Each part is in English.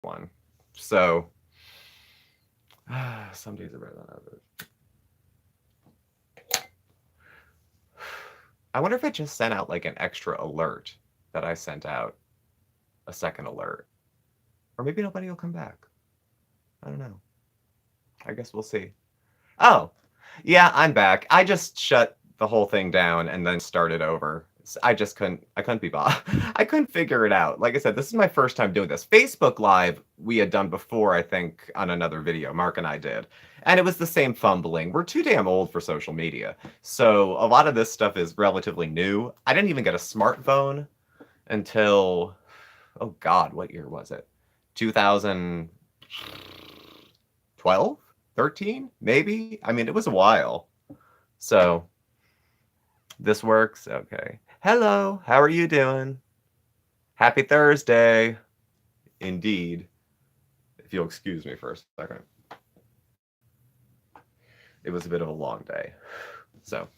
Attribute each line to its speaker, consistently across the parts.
Speaker 1: one. So some days are better than others. I wonder if it just sent out like an extra alert that I sent out, a second alert. Or maybe nobody will come back. I don't know. I guess we'll see. Oh, yeah, I'm back. I just shut the whole thing down and then started over. I couldn't be bothered. I couldn't figure it out. Like I said, this is my first time doing this. Facebook Live we had done before, I think, on another video. Mark and I did. And it was the same fumbling. We're too damn old for social media. So a lot of this stuff is relatively new. I didn't even get a smartphone until, oh God, what year was it? 2012? 13? Maybe? I mean, it was a while. So this works? Okay. Hello, how are you doing? Happy Thursday. Indeed. If you'll excuse me for a second. It was a bit of a long day. So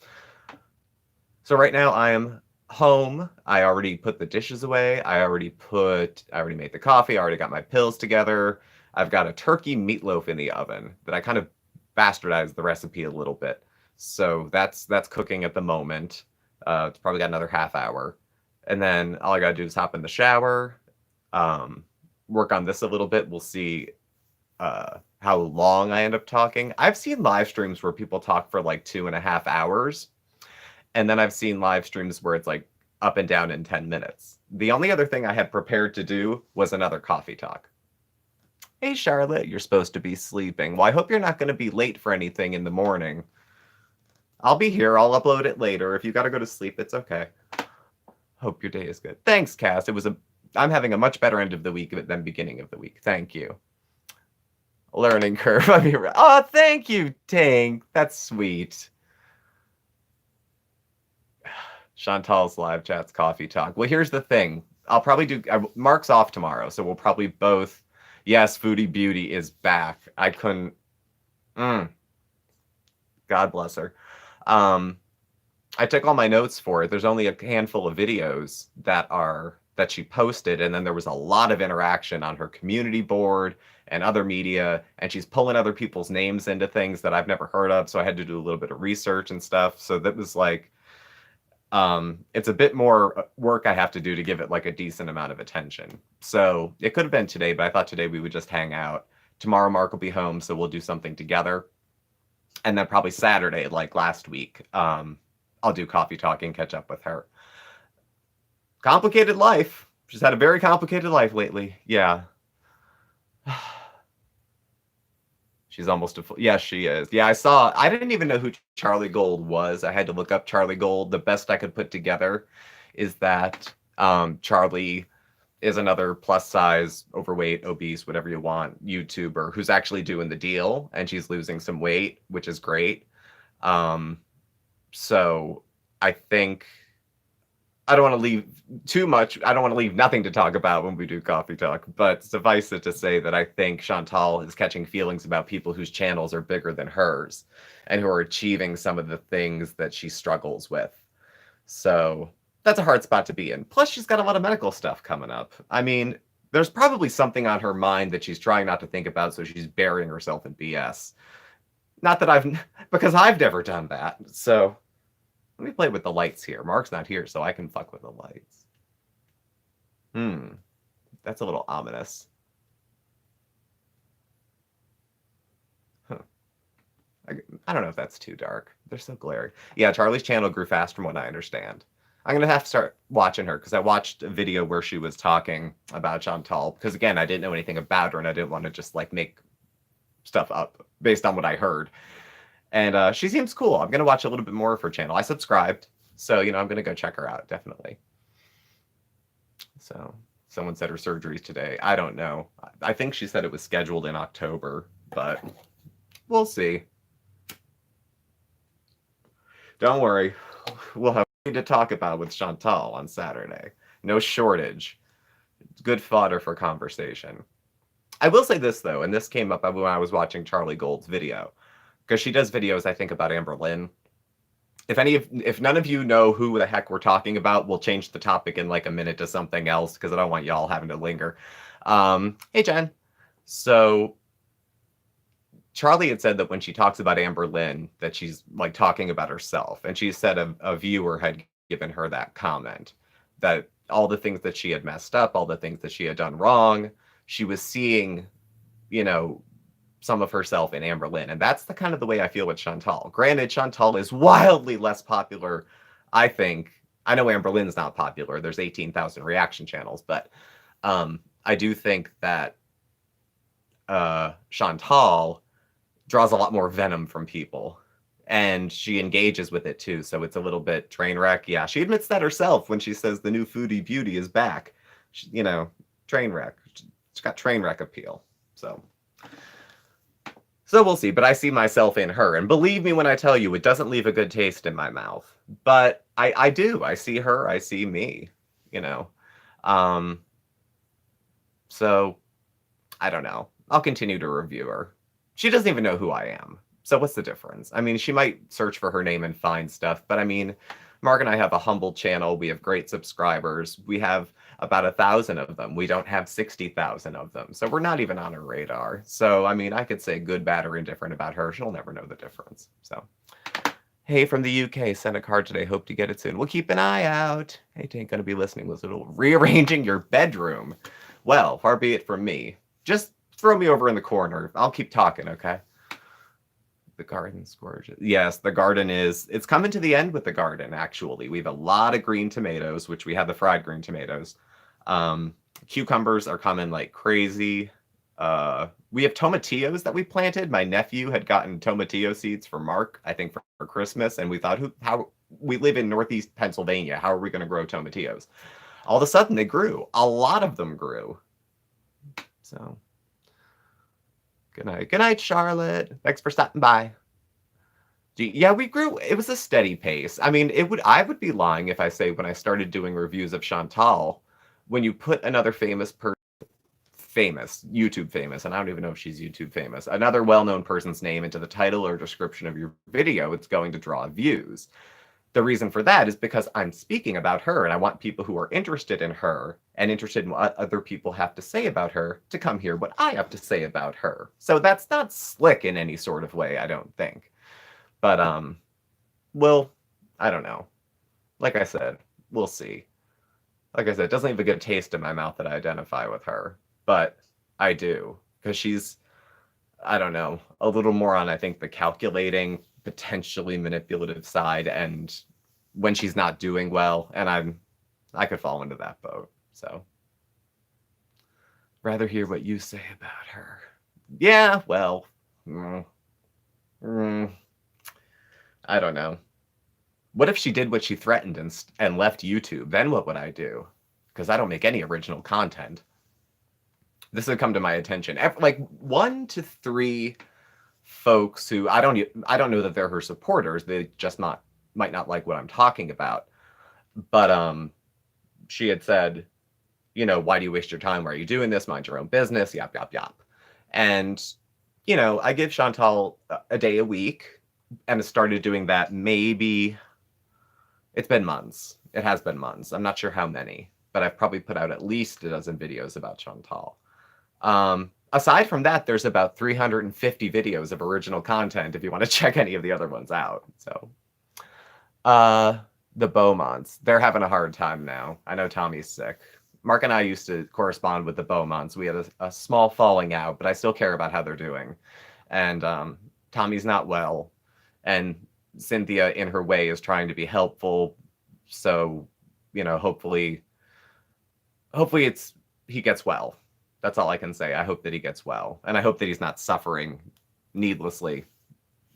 Speaker 1: right now I am home. I already put the dishes away. I already made the coffee. I already got my pills together. I've got a turkey meatloaf in the oven that I kind of bastardized the recipe a little bit. So that's cooking at the moment. It's probably got another half hour. And then all I gotta do is hop in the shower, work on this a little bit. We'll see how long I end up talking. I've seen live streams where people talk for like 2.5 hours. And then I've seen live streams where it's like up and down in 10 minutes. The only other thing I had prepared to do was another coffee talk. Hey, Charlotte, you're supposed to be sleeping. Well, I hope you're not going to be late for anything in the morning. I'll be here. I'll upload it later. If you got to go to sleep, it's okay. Hope your day is good. Thanks, Cass. I'm having a much better end of the week than beginning of the week. Thank you. Learning curve. I'm here. Oh, thank you, Tank. That's sweet. Chantal's live chats coffee talk. Well, here's the thing. I'll probably do. Mark's off tomorrow, so we'll probably both. Yes, Foodie Beauty is back. I couldn't. God bless her. I took all my notes for it. There's only a handful of videos that she posted, and then there was a lot of interaction on her community board and other media, and she's pulling other people's names into things that I've never heard of, so I had to do a little bit of research and stuff. So that was like, it's a bit more work I have to do to give it like a decent amount of attention. So it could have been today, but I thought today we would just hang out. Tomorrow Mark will be home, so we'll do something together. And then probably Saturday, like last week, I'll do coffee talking, catch up with her. Complicated life. She's had a very complicated life lately. Yeah. She's almost a full. Yes, she is. Yeah, I didn't even know who Charlie Gold was. I had to look up Charlie Gold. The best I could put together is that Charlie is another plus size, overweight, obese, whatever you want, YouTuber who's actually doing the deal, and she's losing some weight, which is great. So I think I don't want to leave too much. I don't want to leave nothing to talk about when we do coffee talk, but suffice it to say that I think Chantal is catching feelings about people whose channels are bigger than hers and who are achieving some of the things that she struggles with. So that's a hard spot to be in. Plus, she's got a lot of medical stuff coming up. I mean, there's probably something on her mind that she's trying not to think about, so she's burying herself in BS. Not that because I've never done that. So let me play with the lights here. Mark's not here, so I can fuck with the lights. That's a little ominous. Huh. I don't know if that's too dark. They're so glary. Yeah, Charlie's channel grew fast from what I understand. I'm going to have to start watching her because I watched a video where she was talking about Chantal because, again, I didn't know anything about her and I didn't want to just like make stuff up based on what I heard. And she seems cool. I'm going to watch a little bit more of her channel. I subscribed, so, I'm going to go check her out, definitely. So someone said her surgery's today. I don't know. I think she said it was scheduled in October, but we'll see. Don't worry. We'll have to talk about with Chantal on Saturday. No shortage. Good fodder for conversation. I will say this, though, and this came up when I was watching Charlie Gold's video, because she does videos, I think, about Amber Lynn. If none of you know who the heck we're talking about, we'll change the topic in like a minute to something else, because I don't want y'all having to linger. Hey, Jen. So Charlie had said that when she talks about Amber Lynn, that she's like talking about herself. And she said a viewer had given her that comment that all the things that she had messed up, all the things that she had done wrong, she was seeing, you know, some of herself in Amber Lynn. And that's the kind of the way I feel with Chantal. Granted, Chantal is wildly less popular, I think. I know Amber Lynn's not popular. There's 18,000 reaction channels, but I do think that Chantal draws a lot more venom from people, and she engages with it too, so it's a little bit train wreck. Yeah, she admits that herself when she says the new foodie beauty is back. You know, train wreck. She's got train wreck appeal. So we'll see, but I see myself in her, and believe me when I tell you, it doesn't leave a good taste in my mouth. But I do. I see her. I see me. You know, um, so I don't know. I'll continue to review her. She doesn't even know who I am. So what's the difference? I mean, she might search for her name and find stuff, but I mean, Mark and I have a humble channel. We have great subscribers. We have about 1,000 of them. We don't have 60,000 of them. So we're not even on her radar. So, I mean, I could say good, bad, or indifferent about her. She'll never know the difference. So, hey, from the UK, sent a card today. Hope to get it soon. We'll keep an eye out. Hey, ain't gonna be listening. Was it rearranging your bedroom? Well, far be it from me. Just throw me over in the corner. I'll keep talking, okay? The garden's gorgeous. Yes, the garden is, it's coming to the end with the garden, actually. We have a lot of green tomatoes, which we have the fried green tomatoes. Cucumbers are coming like crazy. We have tomatillos that we planted. My nephew had gotten tomatillo seeds for Mark, I think for Christmas, and we thought, how we live in Northeast Pennsylvania, how are we going to grow tomatillos? All of a sudden they grew. A lot of them grew. So good night. Good night, Charlotte. Thanks for stopping by. Yeah, we grew. It was a steady pace. I mean, I would be lying if I say when I started doing reviews of Chantal, when you put another famous, YouTube famous, and I don't even know if she's YouTube famous, another well-known person's name into the title or description of your video, it's going to draw views. The reason for that is because I'm speaking about her, and I want people who are interested in her and interested in what other people have to say about her to come hear what I have to say about her. So that's not slick in any sort of way, I don't think. But, well, I don't know. Like I said, we'll see. Like I said, it doesn't leave a good taste in my mouth that I identify with her. But I do. Because she's, I don't know, a little more on, I think, the calculating, potentially manipulative side. And when she's not doing well, and I could fall into that boat. So, rather hear what you say about her. Yeah, well, I don't know. What if she did what she threatened and left YouTube? Then what would I do? Because I don't make any original content. This would come to my attention. Like 1 to 3 folks who I don't know that they're her supporters. They just might not like what I'm talking about. But she had said, you know, why do you waste your time? Why are you doing this? Mind your own business. Yap yap yap. And you know, I give Chantal a day a week, and started doing that. Maybe it's been months. It has been months. I'm not sure how many, but I've probably put out at least a dozen videos about Chantal. Aside from that, there's about 350 videos of original content if you want to check any of the other ones out. So, the Beaumonts, they're having a hard time now. I know Tommy's sick. Mark and I used to correspond with the Beaumonts. We had a small falling out, but I still care about how they're doing. And Tommy's not well, and Cynthia, in her way, is trying to be helpful. So, you know, hopefully he gets well. That's all I can say. I hope that he gets well, and I hope that he's not suffering needlessly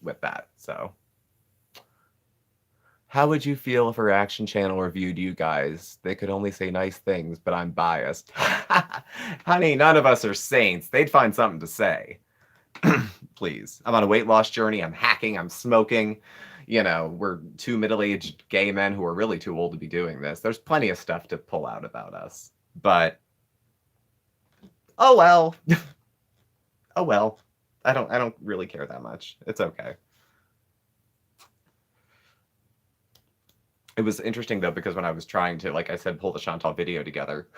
Speaker 1: with that. So, how would you feel if a reaction channel reviewed you guys? They could only say nice things, but I'm biased. Honey, none of us are saints. They'd find something to say. Please. I'm on a weight loss journey. I'm hacking. I'm smoking. You know, we're 2 middle-aged gay men who are really too old to be doing this. There's plenty of stuff to pull out about us. But, oh well. Oh well. I don't really care that much. It's okay. It was interesting, though, because when I was trying to, like I said, pull the Chantal video together,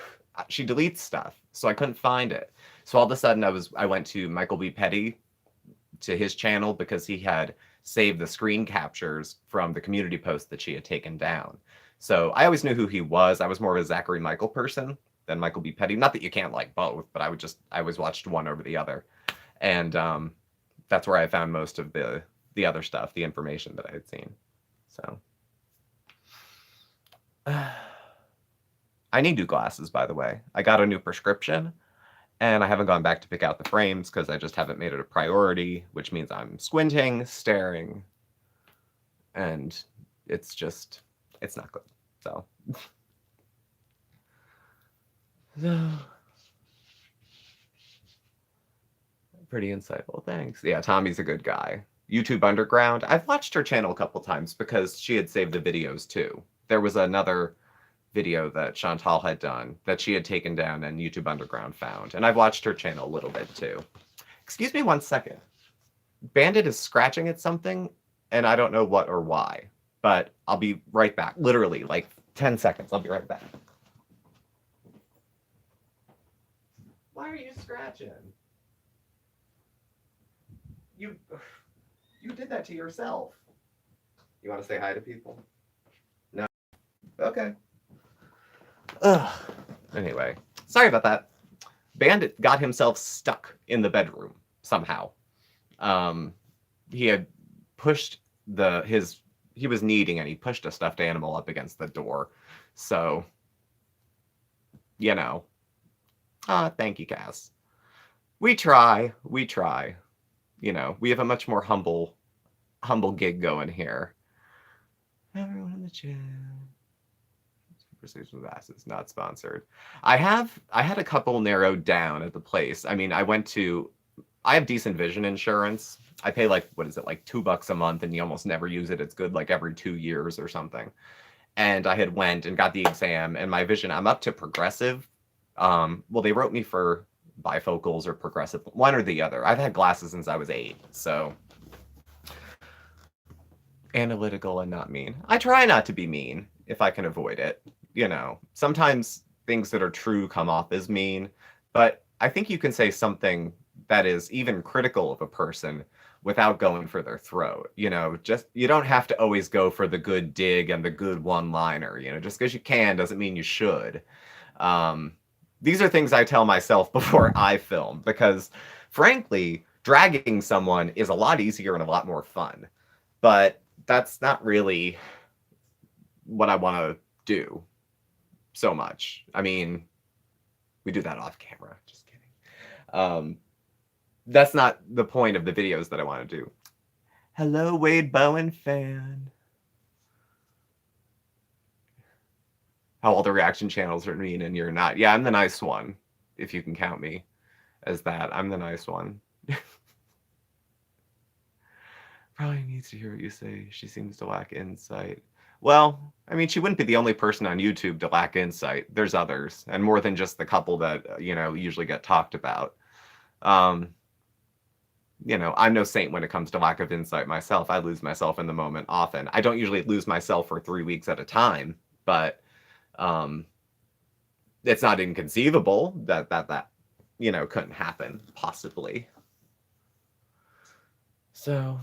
Speaker 1: she deletes stuff, so I couldn't find it. So all of a sudden I went to Michael B. Petty, to his channel, because he had saved the screen captures from the community post that she had taken down. So I always knew who he was. I was more of a Zachary Michael person than Michael B. Petty. Not that you can't like both, but I always watched one over the other. And that's where I found most of the other stuff, the information that I had seen. So I need new glasses, by the way. I got a new prescription, and I haven't gone back to pick out the frames because I just haven't made it a priority, which means I'm squinting, staring, and it's not good. So, pretty insightful. Thanks. Yeah, Tommy's a good guy. YouTube Underground. I've watched her channel a couple times because she had saved the videos too. There was another video that Chantal had done that she had taken down and YouTube Underground found. And I've watched her channel a little bit too. Excuse me 1 second. Bandit is scratching at something, and I don't know what or why. But I'll be right back. Literally, like 10 seconds. I'll be right back. Why are you scratching? You did that to yourself. You want to say hi to people? No? Okay. Ugh. Anyway, sorry about that. Bandit got himself stuck in the bedroom somehow. He had pushed he was kneading and he pushed a stuffed animal up against the door. So, you know. Thank you, Cass. We try. You know, we have a much more humble gig going here. Everyone in the chat. Conversation with Asses, not sponsored. I had a couple narrowed down at the place. I mean, I have decent vision insurance. I pay like, what is it, like $2 a month, and you almost never use it. It's good like every 2 years or something. And I had went and got the exam, and my vision, I'm up to progressive. Well, they wrote me for bifocals or progressive, one or the other. I've had glasses since I was 8, so analytical and not mean. I try not to be mean if I can avoid it. You know, sometimes things that are true come off as mean, but I think you can say something that is even critical of a person without going for their throat. You know, just you don't have to always go for the good dig and the good one-liner. You know, just because you can doesn't mean you should. These are things I tell myself before I film, because frankly, dragging someone is a lot easier and a lot more fun. But that's not really what I want to do so much. I mean, we do that off camera. Just kidding. That's not the point of the videos that I want to do. Hello, Wade Bowen fan. How all the reaction channels are mean and you're not. Yeah, I'm the nice one, if you can count me as that. I'm the nice one. Probably needs to hear what you say. She seems to lack insight. Well, I mean, she wouldn't be the only person on YouTube to lack insight. There's others, and more than just the couple that, you know, usually get talked about. You know, I'm no saint when it comes to lack of insight myself. I lose myself in the moment often. I don't usually lose myself for 3 weeks at a time, but it's not inconceivable that you know, couldn't happen, possibly. So,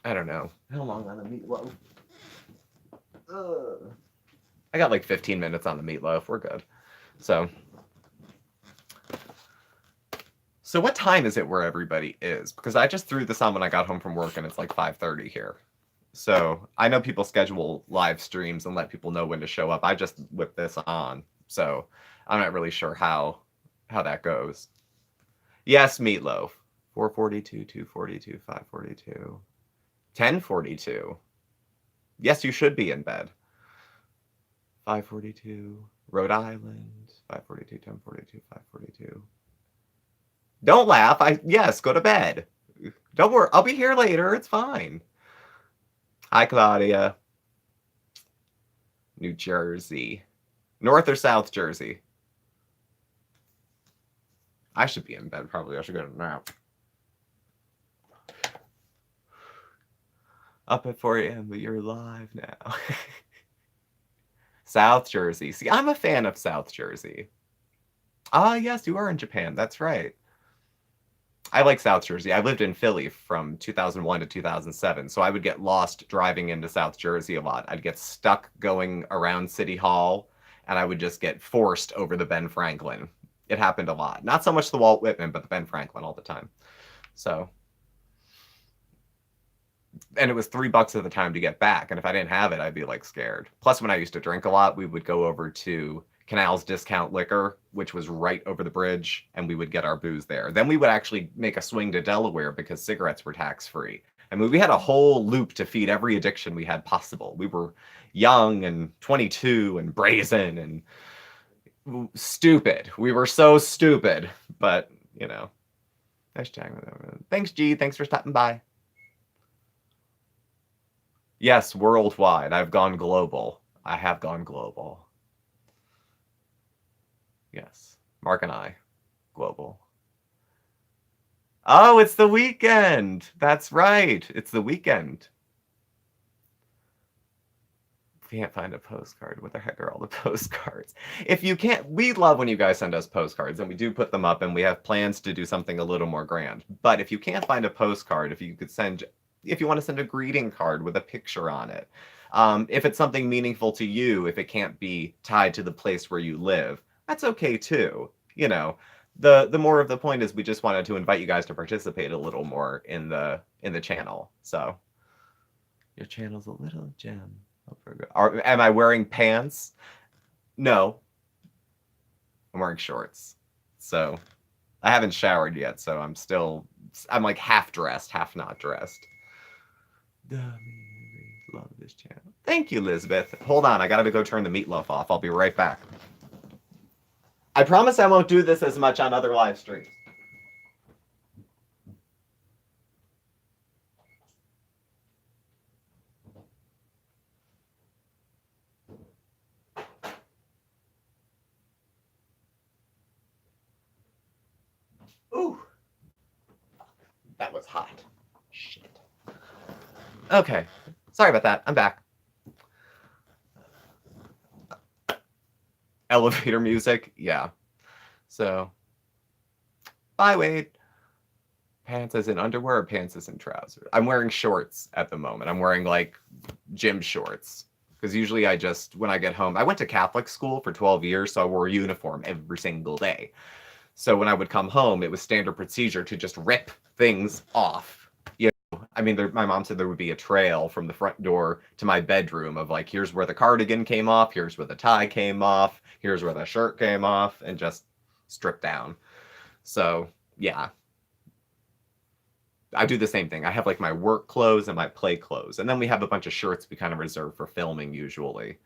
Speaker 1: I don't know. How long on the meatloaf? I got like 15 minutes on the meatloaf. We're good. So what time is it where everybody is? Because I just threw this on when I got home from work, and it's like 5:30 here. So I know people schedule live streams and let people know when to show up. I just whip this on. So I'm not really sure how that goes. Yes, meatloaf. 4:42, 2:42, 5:42, 10:42. Yes, you should be in bed. 5:42, Rhode Island. 5:42, 10:42, 5:42. Don't laugh. Yes, go to bed. Don't worry. I'll be here later. It's fine. Hi, Claudia. New Jersey. North or South Jersey? I should be in bed, probably. I should go to a nap. Up at 4 a.m., but you're live now. South Jersey. See, I'm a fan of South Jersey. Ah, yes, you are in Japan. That's right. I like South Jersey. I lived in Philly from 2001 to 2007, so I would get lost driving into South Jersey a lot. I'd get stuck going around City Hall, and I would just get forced over the Ben Franklin. It happened a lot. Not so much the Walt Whitman, but the Ben Franklin all the time. So, and it was $3 at the time to get back, and if I didn't have it, I'd be like scared. Plus, when I used to drink a lot, we would go over to Canal's Discount Liquor, which was right over the bridge, and we would get our booze there. Then we would actually make a swing to Delaware because cigarettes were tax-free. I mean, we had a whole loop to feed every addiction we had possible. We were young and 22 and brazen and stupid. We were so stupid, but, you know. Nice chatting with everyone. Thanks, G. Thanks for stopping by. Yes, worldwide. I've gone global. I have gone global. Yes. Mark and I. Global. Oh, it's the weekend. That's right. It's the weekend. Can't find a postcard. What the heck are all the postcards? If you can't, we love when you guys send us postcards, and we do put them up, and we have plans to do something a little more grand. But if you can't find a postcard, if you could send, if you want to send a greeting card with a picture on it, if it's something meaningful to you, if it can't be tied to the place where you live, that's okay too. You know, the more of the point is we just wanted to invite you guys to participate a little more in the channel. So your channel's a little gem. Am I wearing pants? No. I'm wearing shorts. So I haven't showered yet, so I'm like half dressed, half not dressed. Love this channel. Thank you, Elizabeth. Hold on, I gotta go turn the meatloaf off. I'll be right back. I promise I won't do this as much on other live streams. Ooh. That was hot. Shit. Okay. Sorry about that. I'm back. Elevator music? Yeah. So. Bye, Wade. Pants as in underwear or pants as in trousers? I'm wearing shorts at the moment. I'm wearing like gym shorts. Because usually when I get home, I went to Catholic school for 12 years, so I wore a uniform every single day. So when I would come home, it was standard procedure to just rip things off. You know, I mean, my mom said there would be a trail from the front door to my bedroom of like, here's where the cardigan came off, here's where the tie came off, here's where the shirt came off, and just strip down. So, yeah. I do the same thing. I have like my work clothes and my play clothes. And then we have a bunch of shirts we kind of reserve for filming usually.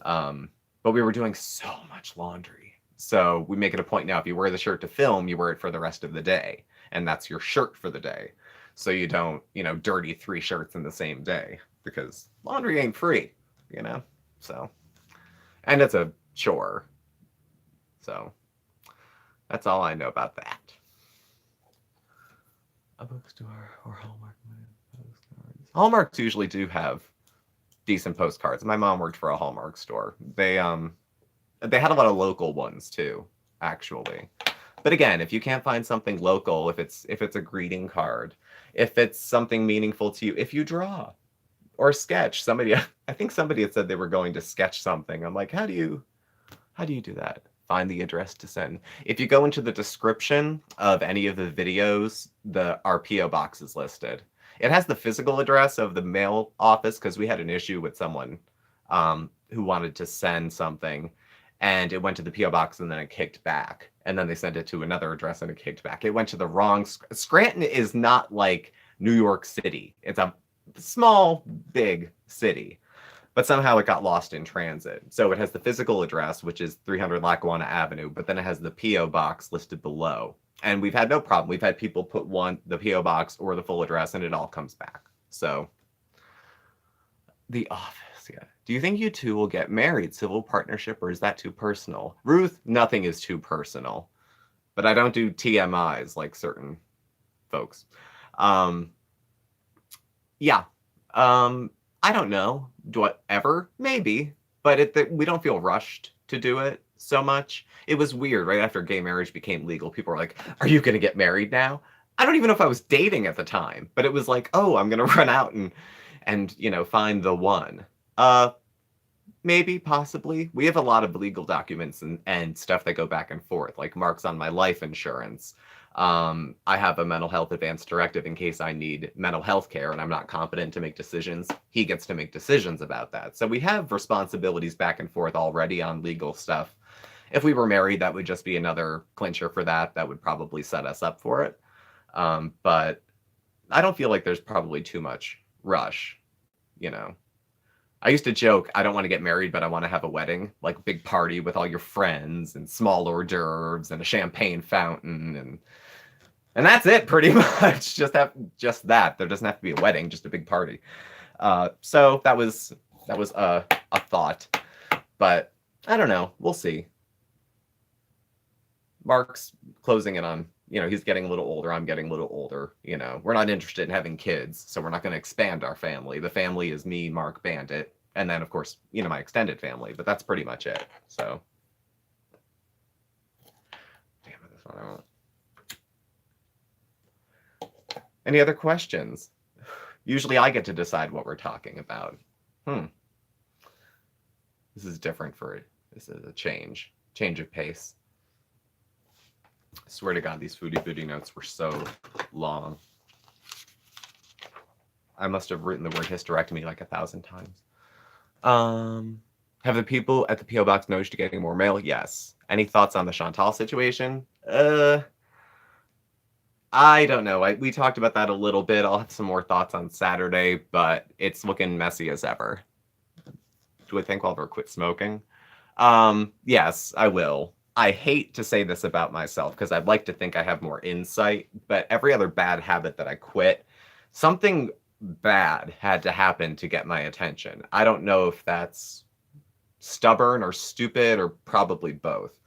Speaker 1: But we were doing so much laundry. So we make it a point now, if you wear the shirt to film, you wear it for the rest of the day. And that's your shirt for the day. So you don't, dirty 3 shirts in the same day. Because laundry ain't free, So, and it's a chore. So that's all I know about that. A bookstore or Hallmark postcards. Hallmarks usually do have decent postcards. My mom worked for a Hallmark store. They had a lot of local ones too, actually. But again, if you can't find something local, if it's a greeting card, if it's something meaningful to you, if you draw or sketch, I think somebody had said they were going to sketch something. I'm like, how do you do that? Find the address to send. If you go into the description of any of the videos, our PO box is listed. It has the physical address of the mail office because we had an issue with someone who wanted to send something, and it went to the PO box and then it kicked back, and then they sent it to another address and it kicked back. It went to the wrong. Scranton is not like New York City. It's a small, big city. But somehow it got lost in transit. So it has the physical address, which is 300 Lackawanna Avenue, but then it has the P.O. box listed below. And we've had no problem. We've had people put the P.O. box or the full address, and it all comes back. So, The Office, yeah. Do you think you two will get married, civil partnership, or is that too personal? Ruth, nothing is too personal. But I don't do TMIs like certain folks. Yeah. I don't know. Do I ever? Maybe. But we don't feel rushed to do it. so much. It was weird. Right after gay marriage became legal, people were like, "Are you going to get married now?" I don't even know if I was dating at the time, but it was like, "Oh, I'm going to run out and find the one." Uh, Maybe, possibly. We have a lot of legal documents and stuff that go back and forth, like Mark's on my life insurance. I have a mental health advance directive in case I need mental health care and I'm not competent to make decisions. He gets to make decisions about that. So we have responsibilities back and forth already on legal stuff. If we were married, that would just be another clincher for that. That would probably set us up for it. But I don't feel like there's probably too much rush, you know. I used to joke, I don't want to get married, but I want to have a wedding, like big party with all your friends and small hors d'oeuvres and a champagne fountain and that's it pretty much. Just that. There doesn't have to be a wedding, just a big party. So that was a thought, but I don't know. We'll see. Mark's closing in on, he's getting a little older. I'm getting a little older. We're not interested in having kids, so we're not going to expand our family. The family is me, Mark, Bandit, and then, of course, my extended family, but that's pretty much it. So, damn it, this one I won't. Any other questions? Usually I get to decide what we're talking about. This is different this is a change of pace. I swear to God, these foodie booty notes were so long. I must have written the word hysterectomy like 1,000 times. Have the people at the P.O. Box noticed you getting more mail? Yes. Any thoughts on the Chantal situation? I don't know. We talked about that a little bit. I'll have some more thoughts on Saturday, but it's looking messy as ever. Do I think I'll ever quit smoking? Yes, I will. I hate to say this about myself because I'd like to think I have more insight, but every other bad habit that I quit, something bad had to happen to get my attention. I don't know if that's stubborn or stupid or probably both.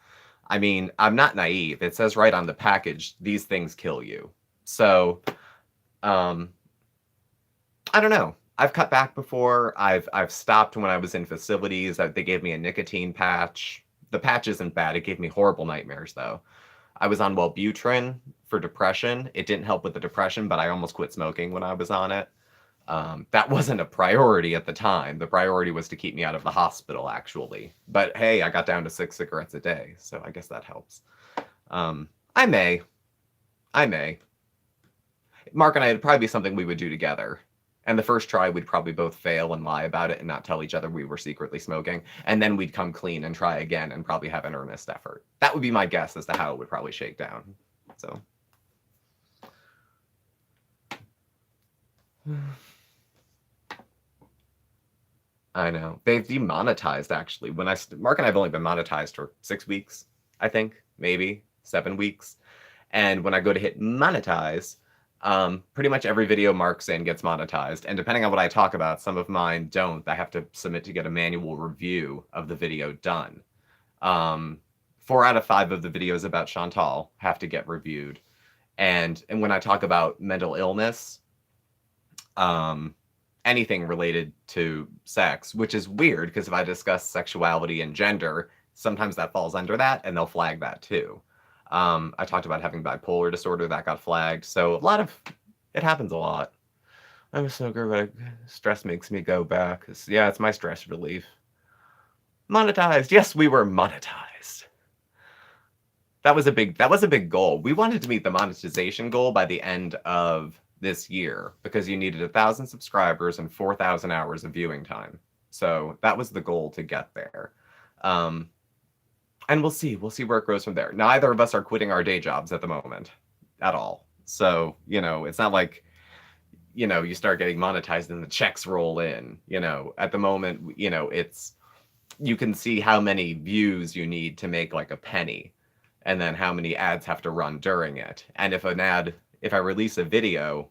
Speaker 1: I mean, I'm not naive. It says right on the package, these things kill you. So, I don't know. I've cut back before. I've stopped when I was in facilities. They gave me a nicotine patch. The patch isn't bad. It gave me horrible nightmares, though. I was on Wellbutrin for depression. It didn't help with the depression, but I almost quit smoking when I was on it. That wasn't a priority at the time. The priority was to keep me out of the hospital, actually. But hey, I got down to 6 cigarettes a day, so I guess that helps. I may. Mark and I, it'd probably be something we would do together. And the first try, we'd probably both fail and lie about it and not tell each other we were secretly smoking. And then we'd come clean and try again and probably have an earnest effort. That would be my guess as to how it would probably shake down. So. I know. They've demonetized, actually. Mark and I have only been monetized for 6 weeks, I think. Maybe 7 weeks. And when I go to hit monetize, pretty much every video Mark's in gets monetized, and depending on what I talk about, some of mine don't. I have to submit to get a manual review of the video done. 4 out of 5 of the videos about Chantal have to get reviewed, and when I talk about mental illness, anything related to sex, which is weird because if I discuss sexuality and gender, sometimes that falls under that, and they'll flag that too. I talked about having bipolar disorder, that got flagged. So it happens a lot. I'm a smoker, but stress makes me go back. Yeah, it's my stress relief. Monetized. Yes, we were monetized. That was a big goal. We wanted to meet the monetization goal by the end of this year because you needed 1,000 subscribers and 4,000 hours of viewing time. So that was the goal to get there. And we'll see where it grows from there. Neither of us are quitting our day jobs at the moment at all. So, it's not like, you start getting monetized and the checks roll in, at the moment, you can see how many views you need to make like a penny and then how many ads have to run during it. And if I release a video,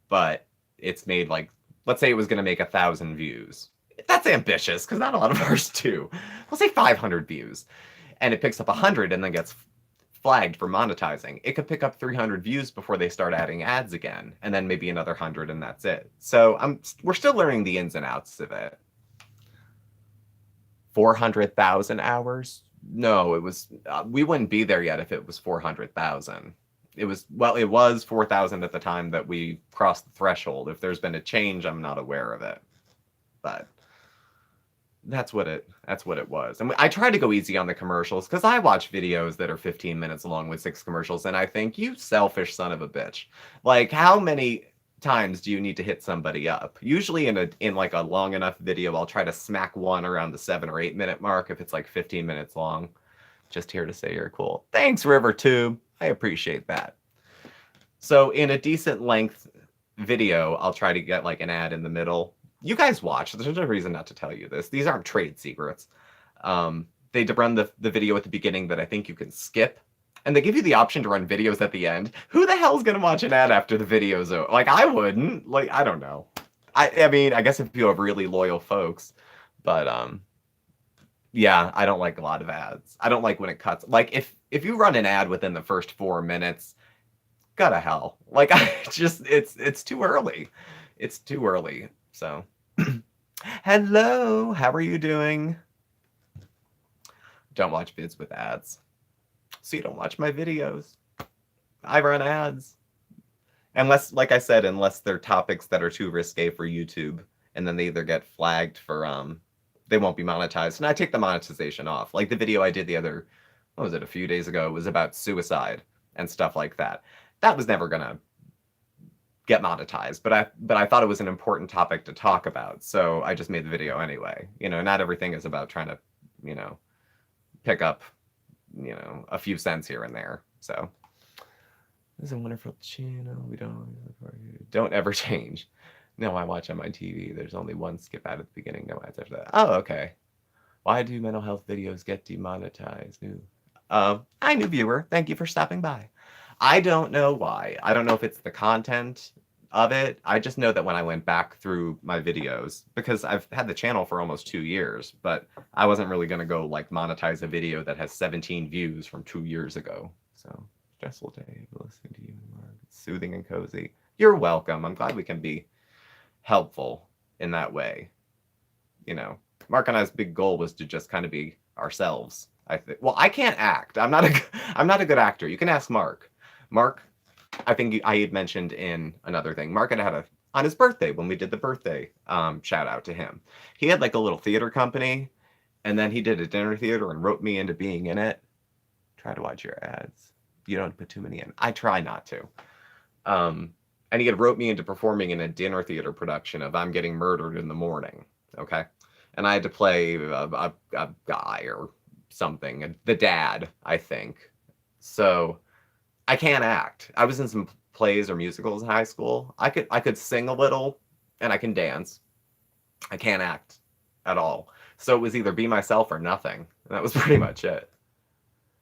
Speaker 1: but it's made like, let's say it was going to make 1,000 views. That's ambitious because not a lot of ours do. We'll say 500 views. And it picks up 100 and then gets flagged for monetizing. It could pick up 300 views before they start adding ads again, and then maybe another 100 and that's it. So we're still learning the ins and outs of it. 400,000 hours? No, it was we wouldn't be there yet if it was 400,000. It was 4,000 at the time that we crossed the threshold. If there's been a change, I'm not aware of it. But that's what it was. And I try to go easy on the commercials because I watch videos that are 15 minutes long with 6 commercials, and I think, you selfish son of a bitch. Like, how many times do you need to hit somebody up? Usually in like a long enough video, I'll try to smack one around the 7 or 8 minute mark if it's like 15 minutes long. Just here to say you're cool. Thanks, RiverTube. I appreciate that. So in a decent length video, I'll try to get like an ad in the middle. You guys watch. There's no reason not to tell you this. These aren't trade secrets. They run the video at the beginning that I think you can skip. And they give you the option to run videos at the end. Who the hell is going to watch an ad after the video's over? Like, I wouldn't. Like, I don't know. I mean, I guess if you have really loyal folks. But, yeah, I don't like a lot of ads. I don't like when it cuts. Like, if you run an ad within the first 4 minutes, go to hell. Like, it's too early. It's too early. So, hello, how are you doing? Don't watch vids with ads. So you don't watch my videos. I run ads. Unless, like I said, unless they're topics that are too risque for YouTube, and then they either get flagged for, they won't be monetized, and I take the monetization off. Like the video I did what was it, a few days ago, it was about suicide and stuff like that. That was never gonna get monetized, but I thought it was an important topic to talk about, so I just made the video anyway. You know, not everything is about trying to, pick up, a few cents here and there. So this is a wonderful channel. We don't ever change. No, I watch on my TV. There's only one skip ad at the beginning, no ads after that. Oh, okay. Why do mental health videos get demonetized? Hi, new viewer. Thank you for stopping by. I don't know why. I don't know if it's the content of it. I just know that when I went back through my videos, because I've had the channel for almost 2 years, but I wasn't really going to go like monetize a video that has 17 views from 2 years ago. So, stressful day listening to you, Mark. It's soothing and cozy. You're welcome. I'm glad we can be helpful in that way. Mark and I's big goal was to just kind of be ourselves. I think. Well, I can't act. I'm not a good actor. You can ask Mark. Mark, I think I had mentioned in another thing. Mark had on his birthday, when we did the birthday shout out to him. He had like a little theater company, and then he did a dinner theater and wrote me into being in it. Try to watch your ads. You don't put too many in. I try not to. And he had wrote me into performing in a dinner theater production of I'm Getting Murdered in the Morning. Okay. And I had to play a guy or something, the dad, I think. So I can't act. I was in some plays or musicals in high school. I could sing a little and I can dance. I can't act at all. So it was either be myself or nothing. And that was pretty much it.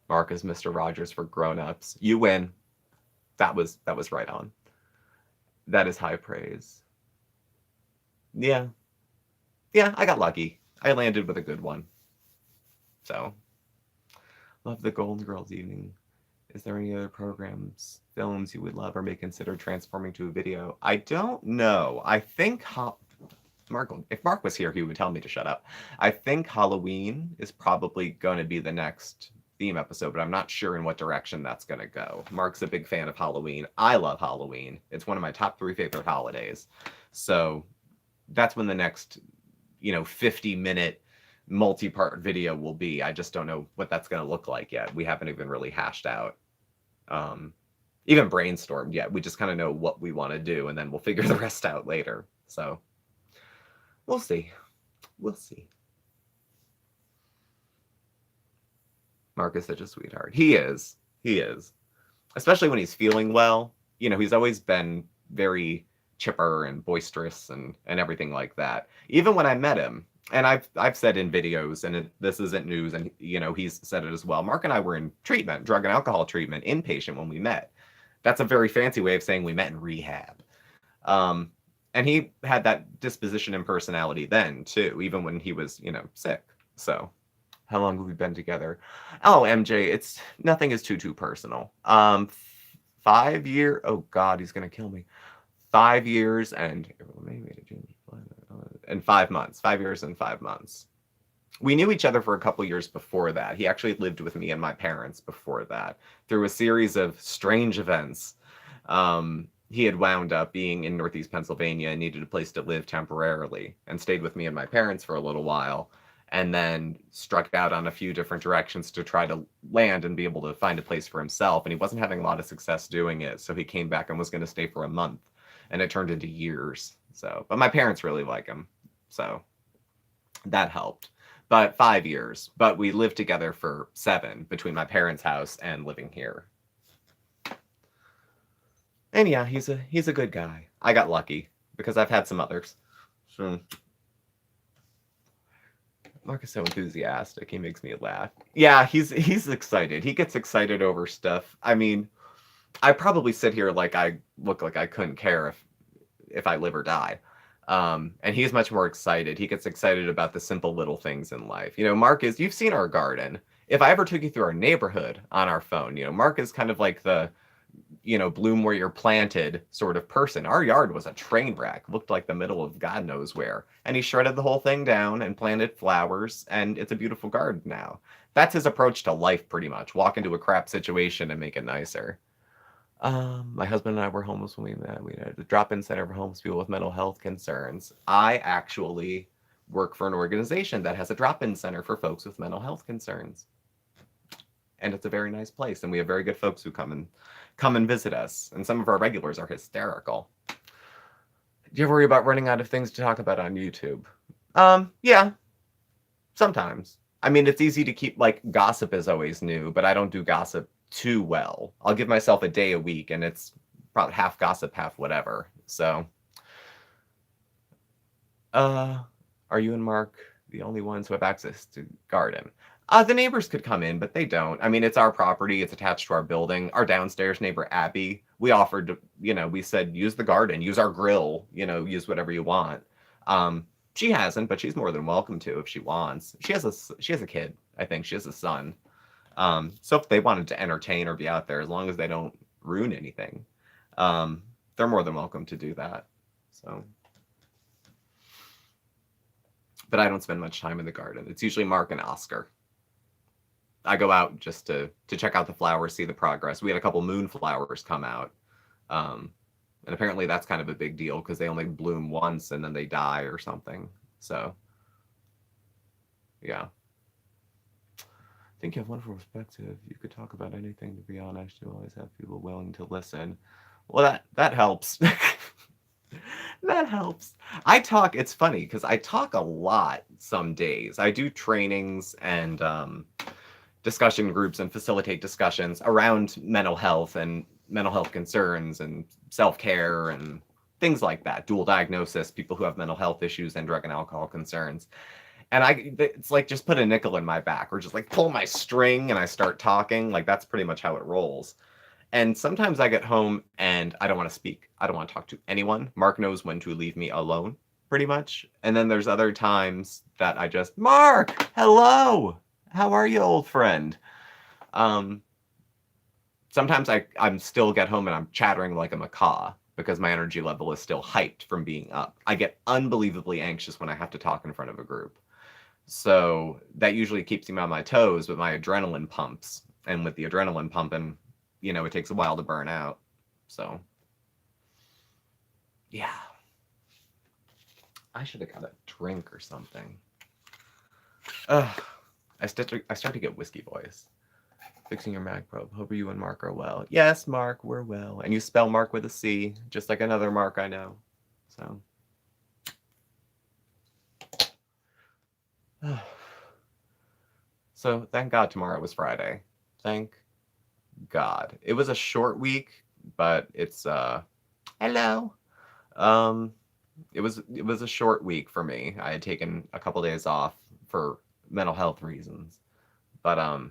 Speaker 1: Mark is Mr. Rogers for grown-ups. You win. That was right on. That is high praise. Yeah. Yeah, I got lucky. I landed with a good one. So, love the Golden Girls evening. Is there any other programs, films you would love or may consider transforming to a video? I don't know. I think if Mark was here, he would tell me to shut up. I think Halloween is probably going to be the next theme episode, but I'm not sure in what direction that's going to go. Mark's a big fan of Halloween. I love Halloween. It's one of my top 3 favorite holidays. So that's when the next, 50-minute multi-part video will be. I just don't know what that's going to look like yet. We haven't even really hashed out, even brainstormed yet. We just kind of know what we want to do, and then we'll figure the rest out later. So we'll see. We'll see. Mark is such a sweetheart. He is. He is. Especially when he's feeling well. He's always been very chipper and boisterous and everything like that. Even when I met him, and I've said in videos, and this isn't news, and he's said it as well. Mark and I were in treatment, drug and alcohol treatment, inpatient when we met. That's a very fancy way of saying we met in rehab. And he had that disposition and personality then too, even when he was, sick. So, how long have we been together? Oh, MJ, nothing is too personal. 5 years. Oh God, he's gonna kill me. 5 years and 5 months. 5 years and 5 months. We knew each other for a couple years before that. He actually lived with me and my parents before that. Through a series of strange events, he had wound up being in Northeast Pennsylvania and needed a place to live temporarily and stayed with me and my parents for a little while, and then struck out on a few different directions to try to land and be able to find a place for himself. And he wasn't having a lot of success doing it. So he came back and was going to stay for a month, and it turned into years. So, but my parents really like him. So that helped. But 5 years. But we lived together for 7 between my parents' house and living here. And yeah, he's a good guy. I got lucky because I've had some others. So Mark is so enthusiastic. He makes me laugh. Yeah, he's excited. He gets excited over stuff. I mean, I probably sit here like I look like I couldn't care if I live or die. And he's much more excited. He gets excited about the simple little things in life. Mark is, you've seen our garden. If I ever took you through our neighborhood on our phone, Mark is kind of like the, bloom where you're planted sort of person. Our yard was a train wreck, looked like the middle of God knows where. And he shredded the whole thing down and planted flowers, and it's a beautiful garden now. That's his approach to life, pretty much. Walk into a crap situation and make it nicer. My husband and I were homeless when we met. We had a drop-in center for homeless people with mental health concerns. I actually work for an organization that has a drop-in center for folks with mental health concerns. And it's a very nice place, and we have very good folks who come and visit us. And some of our regulars are hysterical. Do you ever worry about running out of things to talk about on YouTube? Yeah. Sometimes. I mean, it's easy to keep, gossip is always new, but I don't do gossip too well. I'll give myself a day a week, and it's probably half gossip, half whatever. So, are you and Mark the only ones who have access to garden? The neighbors could come in, but they don't. I mean, it's our property. It's attached to our building. Our downstairs neighbor, Abby, we offered to, we said, use the garden, use our grill, use whatever you want. She hasn't, but she's more than welcome to if she wants. She has a kid, I think. She has a son. So if they wanted to entertain or be out there, as long as they don't ruin anything, they're more than welcome to do that. So, but I don't spend much time in the garden. It's usually Mark and Oscar. I go out just to check out the flowers, see the progress. We had a couple moonflowers come out. And apparently that's kind of a big deal because they only bloom once and then they die or something. So, yeah. I think you have wonderful perspective. You could talk about anything, to be honest. You always have people willing to listen. Well, that helps. That helps. It's funny because I talk a lot some days. I do trainings and discussion groups and facilitate discussions around mental health and mental health concerns and self-care and things like that. Dual diagnosis, people who have mental health issues and drug and alcohol concerns. And it's like just put a nickel in my back or just like pull my string and I start talking. Like that's pretty much how it rolls. And sometimes I get home and I don't want to speak. I don't want to talk to anyone. Mark knows when to leave me alone, pretty much. And then there's other times that I just, Mark, hello. How are you, old friend? Sometimes I'm still get home and I'm chattering like a macaw because my energy level is still hyped from being up. I get unbelievably anxious when I have to talk in front of a group. So that usually keeps me on my toes, but my adrenaline pumps. And with the adrenaline pumping, it takes a while to burn out. So, yeah. I should have got a drink or something. I start to get whiskey voice. Fixing your Mac probe. Hope you and Mark are well. Yes, Mark, we're well. And you spell Mark with a C, just like another Mark I know. So. So thank God tomorrow was Friday. Thank God. It was a short week, but it's hello. It was a short week for me. I had taken a couple days off for mental health reasons. But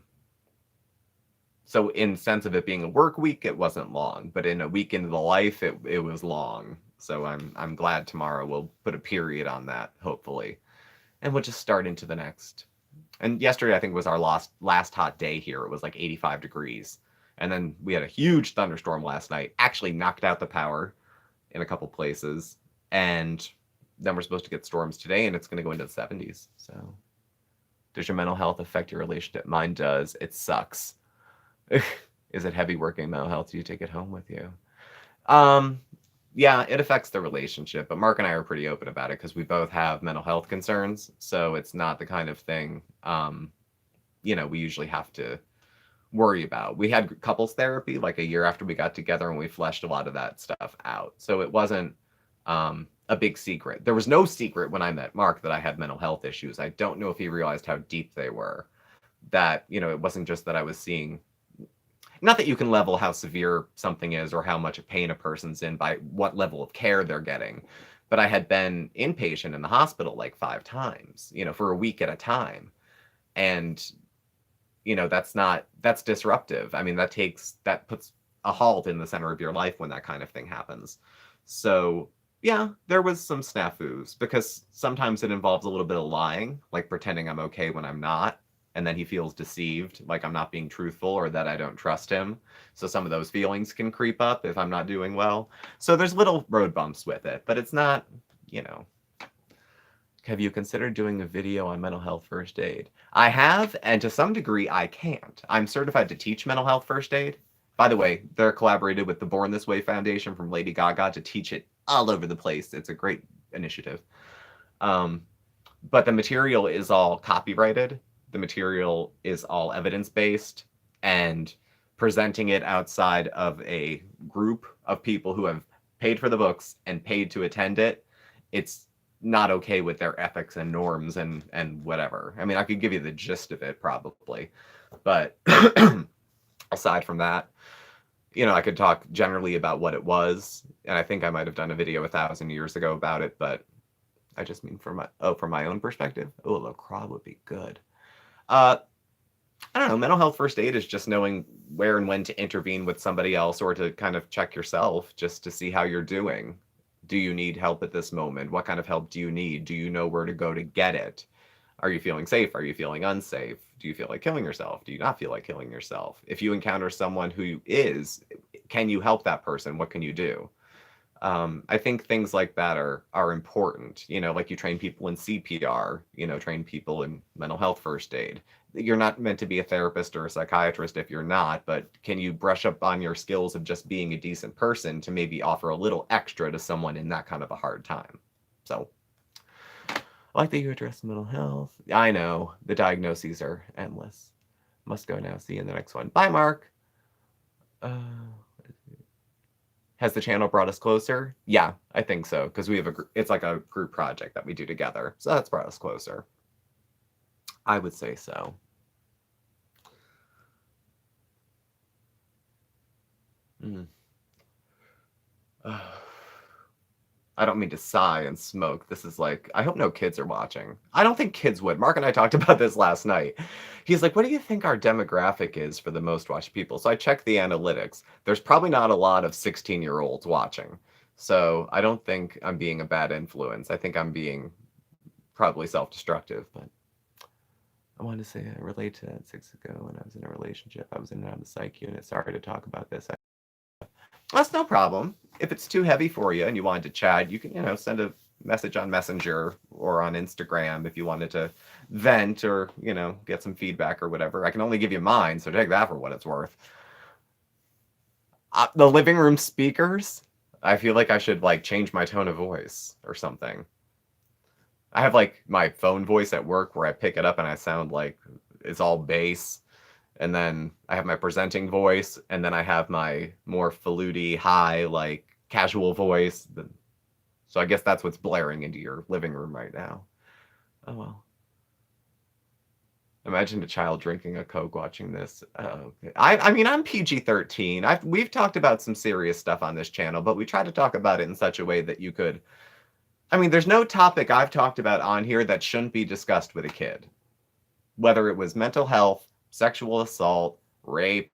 Speaker 1: so in sense of it being a work week, it wasn't long, but in a week into the life, it was long. So I'm glad tomorrow we'll put a period on that, hopefully. And we'll just start into the next. And yesterday, I think, was our last hot day here. It was like 85 degrees. And then we had a huge thunderstorm last night, actually knocked out the power in a couple places. And then we're supposed to get storms today, and it's going to go into the 70s. So, Does your mental health affect your relationship? Mine does. It sucks. Is it heavy working mental health? Do you take it home with you? Yeah, it affects the relationship, but Mark and I are pretty open about it because we both have mental health concerns. So it's not the kind of thing, we usually have to worry about. We had couples therapy like a year after we got together, and we fleshed a lot of that stuff out. So it wasn't a big secret. There was no secret when I met Mark that I had mental health issues. I don't know if he realized how deep they were. That, it wasn't just that I was seeing, not that you can level how severe something is or how much pain a person's in by what level of care they're getting. But I had been inpatient in the hospital like 5 times, for a week at a time. And, that's disruptive. I mean, that puts a halt in the center of your life when that kind of thing happens. So yeah, there was some snafus because sometimes it involves a little bit of lying, like pretending I'm okay when I'm not. And then he feels deceived, like I'm not being truthful or that I don't trust him. So some of those feelings can creep up if I'm not doing well. So there's little road bumps with it, but it's not, Have you considered doing a video on mental health first aid? I have, and to some degree, I can't. I'm certified to teach mental health first aid. By the way, they're collaborated with the Born This Way Foundation from Lady Gaga to teach it all over the place. It's a great initiative. But the material is all copyrighted. The material is all evidence-based, and presenting it outside of a group of people who have paid for the books and paid to attend it, it's not okay with their ethics and norms and whatever. I mean, I could give you the gist of it probably, but aside from that, I could talk generally about what it was, and I think I might have done a video 1,000 years ago about it, but I just mean from my own perspective. Oh, LaCroix would be good. I don't know. Mental health first aid is just knowing where and when to intervene with somebody else or to kind of check yourself just to see how you're doing. Do you need help at this moment? What kind of help do you need? Do you know where to go to get it? Are you feeling safe? Are you feeling unsafe? Do you feel like killing yourself? Do you not feel like killing yourself? If you encounter someone who is, can you help that person? What can you do? I think things like that are important. Like you train people in CPR, train people in mental health first aid. You're not meant to be a therapist or a psychiatrist if you're not, but can you brush up on your skills of just being a decent person to maybe offer a little extra to someone in that kind of a hard time? So I like that you address mental health. I know the diagnoses are endless. Must go now. See you in the next one. Bye, Mark. Has the channel brought us closer? Yeah, I think so, because we have it's like a group project that we do together. So that's brought us closer. I would say so. I don't mean to sigh and smoke. This is like, I hope no kids are watching. I don't think kids would. Mark and I talked about this last night. He's like, what do you think our demographic is for the most watched people? So I checked the analytics. There's probably not a lot of 16-year-olds watching. So I don't think I'm being a bad influence. I think I'm being probably self-destructive, but I wanted to say I relate to that 6 ago when I was in a relationship. I was in and out of the psych unit. Sorry to talk about this. That's no problem. If it's too heavy for you and you wanted to chat, you can, send a message on Messenger or on Instagram if you wanted to vent or, get some feedback or whatever. I can only give you mine, so take that for what it's worth. The living room speakers, I feel like I should change my tone of voice or something. I have my phone voice at work where I pick it up and I sound like it's all bass. And then I have my presenting voice, and then I have my more faluty, high, casual voice. So I guess that's what's blaring into your living room right now. Oh, well. Imagine a child drinking a Coke watching this. Okay. I mean, I'm PG-13. We've talked about some serious stuff on this channel, but we try to talk about it in such a way that you could... I mean, there's no topic I've talked about on here that shouldn't be discussed with a kid. Whether it was mental health, sexual assault, rape,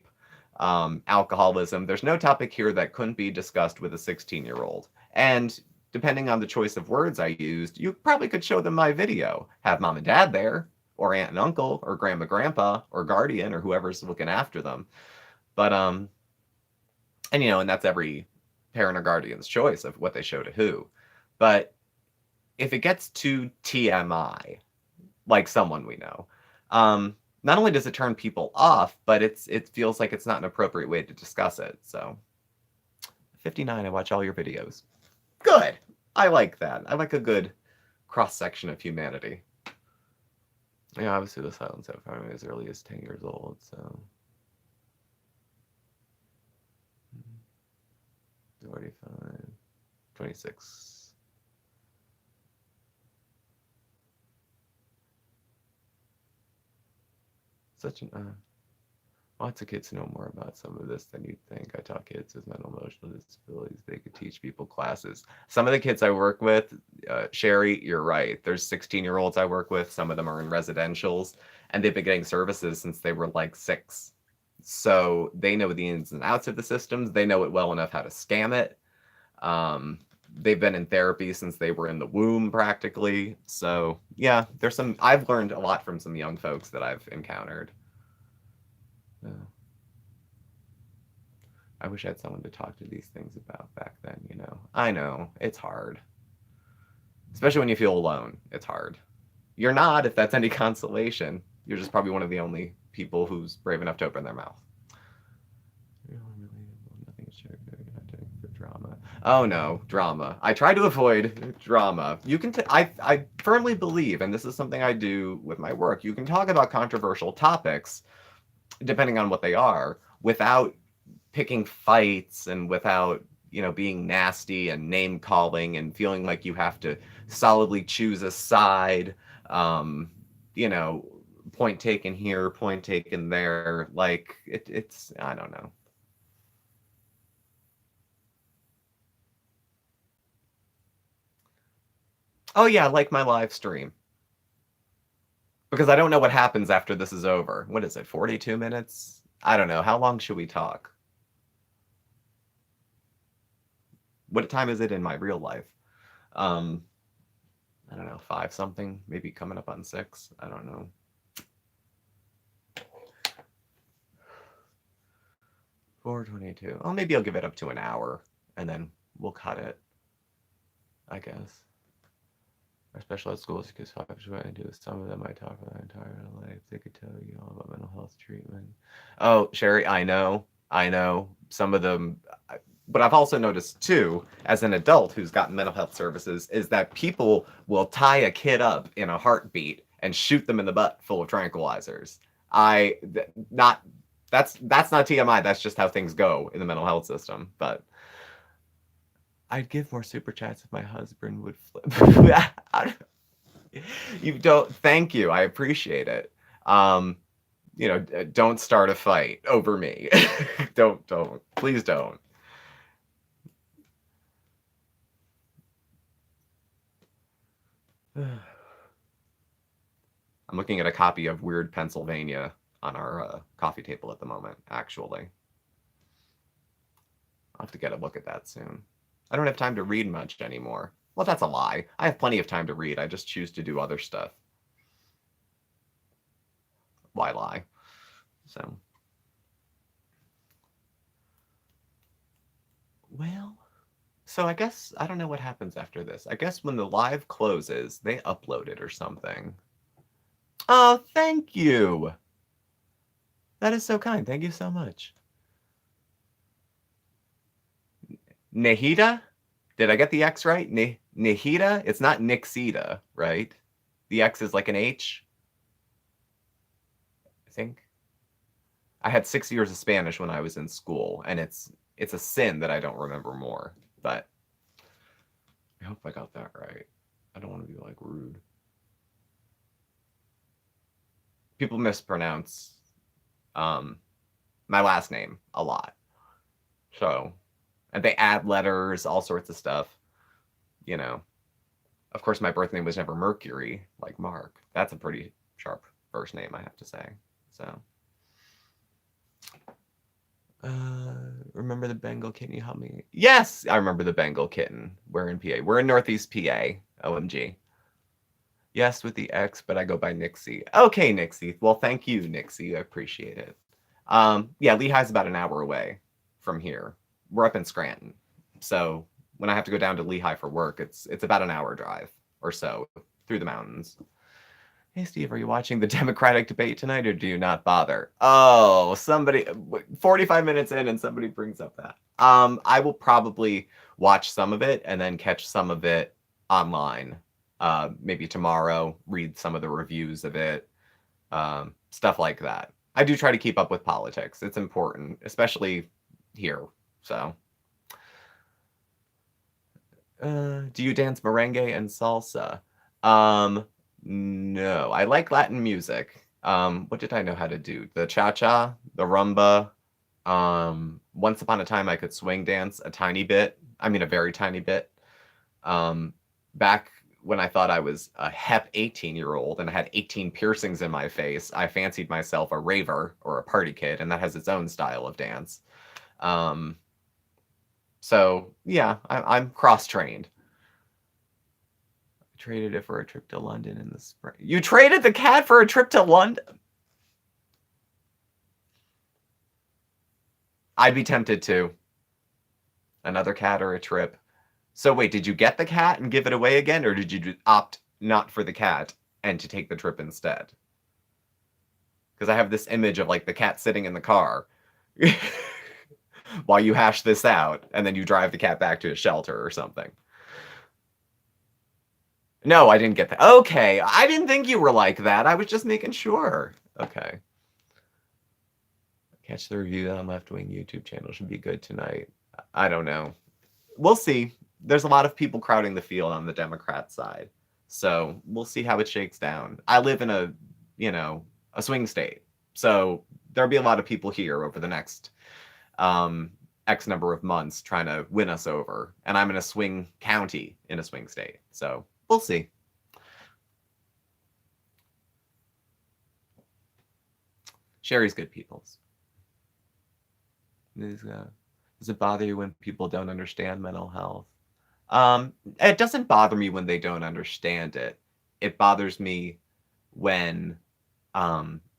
Speaker 1: alcoholism. There's no topic here that couldn't be discussed with a 16-year-old. And depending on the choice of words I used, you probably could show them my video. Have mom and dad there, or aunt and uncle, or grandma, grandpa, or guardian, or whoever's looking after them. But, and that's every parent or guardian's choice of what they show to who. But if it gets too TMI, like someone we know, Not only does it turn people off, but it feels like it's not an appropriate way to discuss it. So 59, I watch all your videos. Good. I like that. I like a good cross-section of humanity. Yeah, obviously the silence out found me as early as 10 years old, so 45, 26. Such an lots of kids know more about some of this than you'd think. I taught kids with mental emotional disabilities. They could teach people classes. Some of the kids I work with, Sherry, you're right. There's 16-year-olds I work with. Some of them are in residentials, and they've been getting services since they were like 6. So they know the ins and outs of the systems. They know it well enough how to scam it. They've been in therapy since they were in the womb practically. So yeah, I've learned a lot from some young folks that I've encountered. Yeah. I wish I had someone to talk to these things about back then, you know. I know, it's hard. Especially when you feel alone, it's hard. You're not, if that's any consolation. You're just probably one of the only people who's brave enough to open their mouth. Drama. Oh no, drama. I try to avoid drama. You can. I firmly believe, and this is something I do with my work. You can talk about controversial topics, depending on what they are, without picking fights and without being nasty and name calling and feeling like you have to solidly choose a side. Point taken here, point taken there. Like it's I don't know. Oh yeah, like my live stream. Because I don't know what happens after this is over. What is it, 42 minutes? I don't know. How long should we talk? What time is it in my real life? I don't know, 5 something, maybe coming up on 6. I don't know. $4.22. Oh, maybe I'll give it up to an hour and then we'll cut it, I guess. Our special ed schools, because what I do, some of them I talk about entire life. They could tell you all about mental health treatment. Oh, Sherry, I know. Some of them, but I've also noticed too, as an adult who's gotten mental health services, is that people will tie a kid up in a heartbeat and shoot them in the butt full of tranquilizers. That's not TMI. That's just how things go in the mental health system. But I'd give more super chats if my husband would flip. You don't. Thank you. I appreciate it. Don't start a fight over me. Don't. Please don't. I'm looking at a copy of Weird Pennsylvania on our coffee table at the moment, actually. I'll have to get a look at that soon. I don't have time to read much anymore. Well, that's a lie. I have plenty of time to read. I just choose to do other stuff. Why lie? So I guess, I don't know what happens after this. I guess when the live closes, they upload it or something. Oh, thank you. That is so kind. Thank you so much. Nahida? Did I get the X right? Nahida? It's not Nixida, right? The X is like an H, I think. I had 6 years of Spanish when I was in school, and it's a sin that I don't remember more. But I hope I got that right. I don't want to be like rude. People mispronounce my last name a lot. So, and they add letters, all sorts of stuff. Of course, my birth name was never Mercury, like Mark. That's a pretty sharp first name, I have to say. So, remember the Bengal kitten you helped me? Yes, I remember the Bengal kitten. We're in PA. We're in Northeast PA. OMG. Yes, with the X, but I go by Nixie. Okay, Nixie. Well, thank you, Nixie. I appreciate it. Yeah, Lehigh's about an hour away from here. We're up in Scranton. So when I have to go down to Lehigh for work, it's about an hour drive or so through the mountains. Hey, Steve, are you watching the Democratic debate tonight or do you not bother? Oh, somebody, 45 minutes in and somebody brings up that. I will probably watch some of it and then catch some of it online. Maybe tomorrow, read some of the reviews of it, stuff like that. I do try to keep up with politics. It's important, especially here. So, do you dance merengue and salsa? No, I like Latin music. What did I know how to do? The cha-cha, the rumba. Once upon a time I could swing dance a tiny bit. I mean, a very tiny bit. Back when I thought I was a hep 18-year-old and I had 18 piercings in my face, I fancied myself a raver or a party kid, and that has its own style of dance. So yeah, I'm cross-trained. Traded it for a trip to London in the spring. You traded the cat for a trip to London? I'd be tempted to. Another cat or a trip. So wait, did you get the cat and give it away again, or did you opt not for the cat and to take the trip instead? Because I have this image of like the cat sitting in the car while you hash this out, and then you drive the cat back to a shelter or something. No, I didn't get that. Okay, I didn't think you were like that. I was just making sure. Okay. Catch the review on Left Wing YouTube channel. Should be good tonight. I don't know. We'll see. There's a lot of people crowding the field on the Democrat side. So we'll see how it shakes down. I live in a swing state. So there'll be a lot of people here over the next X number of months trying to win us over. And I'm in a swing county in a swing state. So we'll see. Sherry's good peoples. Does it bother you when people don't understand mental health? It doesn't bother me when they don't understand it. It bothers me when,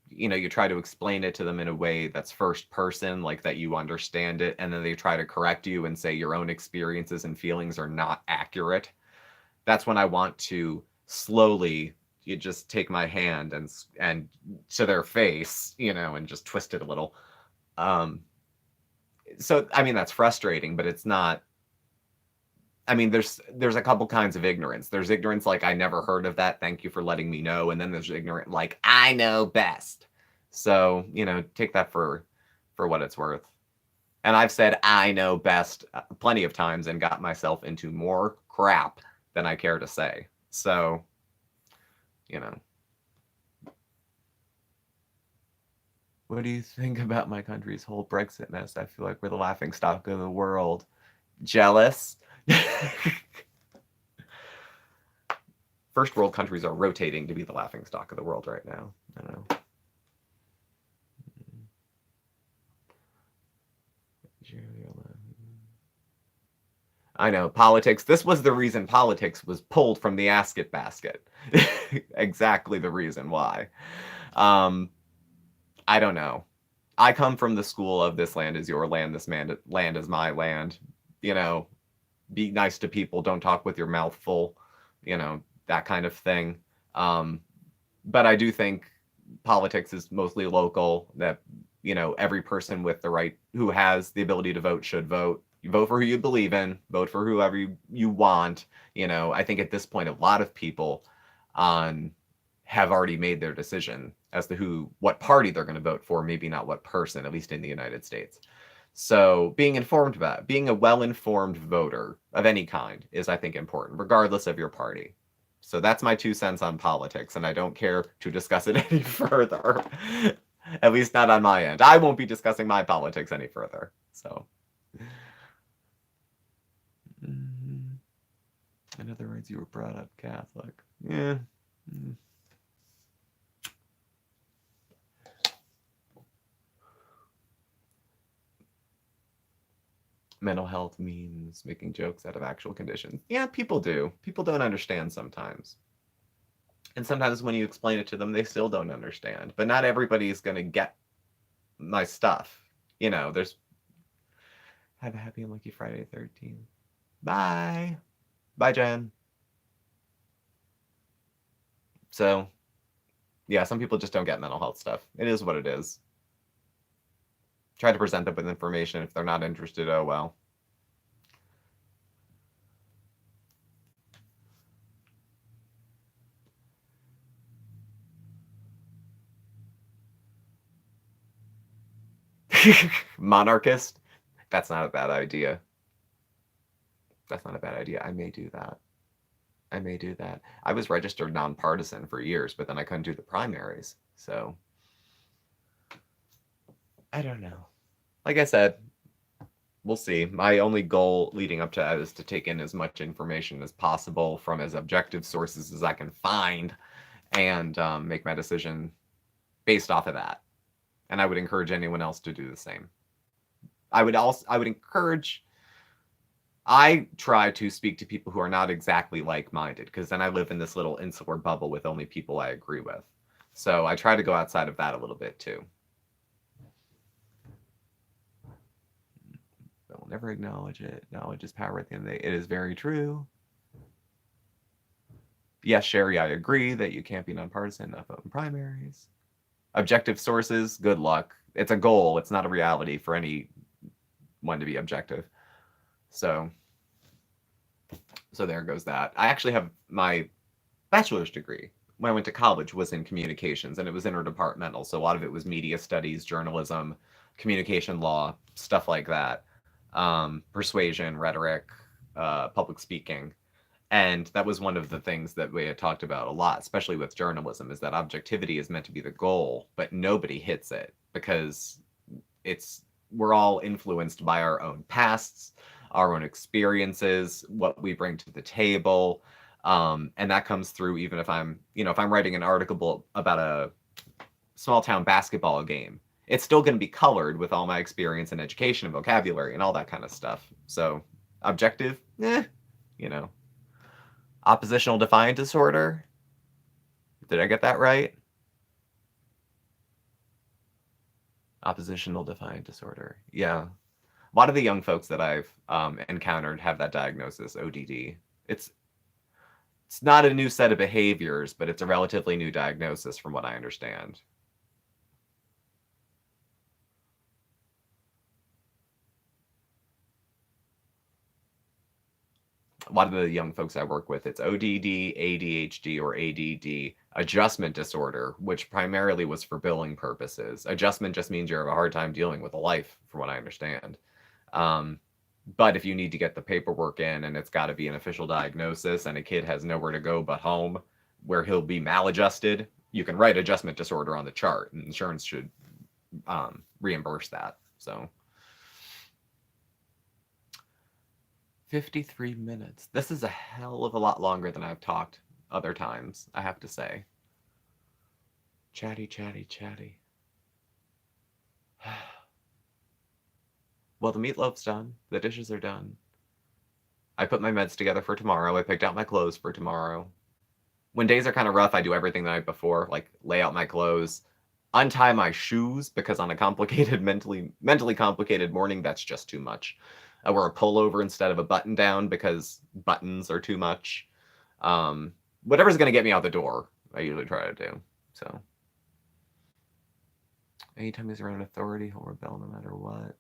Speaker 1: you try to explain it to them in a way that's first person, like that you understand it, and then they try to correct you and say your own experiences and feelings are not accurate. That's when I want to slowly you just take my hand and to their face, and just twist it a little. So I mean that's frustrating, but it's not. I mean, there's a couple kinds of ignorance. There's ignorance like I never heard of that. Thank you for letting me know. And then there's ignorant like I know best. So take that for what it's worth. And I've said I know best plenty of times and got myself into more crap than I care to say. So, What do you think about my country's whole Brexit mess? I feel like we're the laughing stock of the world. Jealous? First world countries are rotating to be the laughing stock of the world right now. I don't know. I know, politics. This was the reason politics was pulled from the Asket basket. Exactly the reason why. I don't know. I come from the school of this land is your land, this land is my land. Be nice to people, don't talk with your mouth full, that kind of thing. But I do think politics is mostly local, that, every person with the right, who has the ability to vote should vote. You vote for who you believe in, vote for whoever you want. I think at this point, a lot of people have already made their decision as to what party they're going to vote for, maybe not what person, at least in the United States. So being informed about it, being a well-informed voter of any kind is, I think, important, regardless of your party. So that's my 2 cents on politics, and I don't care to discuss it any further. At least not on my end. I won't be discussing my politics any further. So. In other words, you were brought up Catholic. Yeah. Mental health means making jokes out of actual conditions. Yeah, people do. People don't understand sometimes. And sometimes when you explain it to them, they still don't understand. But not everybody's going to get my stuff. There's... Have a happy and lucky Friday 13th. Bye. Bye, Jen. So, Yeah, some people just don't get mental health stuff. It is what it is. Try to present them with information. If they're not interested, oh well. Monarchist? That's not a bad idea. That's not a bad idea. I may do that. I may do that. I was registered nonpartisan for years, but then I couldn't do the primaries. So I don't know. Like I said, we'll see. My only goal leading up to that is to take in as much information as possible from as objective sources as I can find and make my decision based off of that. And I would encourage anyone else to do the same. I try to speak to people who are not exactly like-minded, because then I live in this little insular bubble with only people I agree with. So I try to go outside of that a little bit too. I will never acknowledge it. Knowledge is power at the end of the day. It is very true. Yes, Sherry, I agree that you can't be nonpartisan enough in primaries. Objective sources, good luck. It's a goal. It's not a reality for anyone to be objective. So there goes that. I actually have my bachelor's degree when I went to college was in communications, and it was interdepartmental. So a lot of it was media studies, journalism, communication law, stuff like that. Persuasion, rhetoric, public speaking. And that was one of the things that we had talked about a lot, especially with journalism, is that objectivity is meant to be the goal, but nobody hits it because we're all influenced by our own pasts, our own experiences, what we bring to the table. And that comes through even if I'm writing an article about a small town basketball game, it's still going to be colored with all my experience and education and vocabulary and all that kind of stuff. So objective, Oppositional defiant disorder. Did I get that right? Oppositional defiant disorder. Yeah. A lot of the young folks that I've encountered have that diagnosis, ODD. It's not a new set of behaviors, but it's a relatively new diagnosis from what I understand. A lot of the young folks I work with, it's ODD, ADHD, or ADD, adjustment disorder, which primarily was for billing purposes. Adjustment just means you have a hard time dealing with a life, from what I understand. But if you need to get the paperwork in and it's got to be an official diagnosis and a kid has nowhere to go but home where he'll be maladjusted, you can write adjustment disorder on the chart, and insurance should reimburse that. So 53 minutes. This is a hell of a lot longer than I've talked other times, I have to say. Chatty, chatty, chatty. Well, the meatloaf's done. The dishes are done. I put my meds together for tomorrow. I picked out my clothes for tomorrow. When days are kind of rough, I do everything the night before, like lay out my clothes, untie my shoes, because on a complicated, mentally complicated morning, that's just too much. I wear a pullover instead of a button down because buttons are too much. Whatever's going to get me out the door, I usually try to do. So anytime he's around authority, he'll rebel no matter what.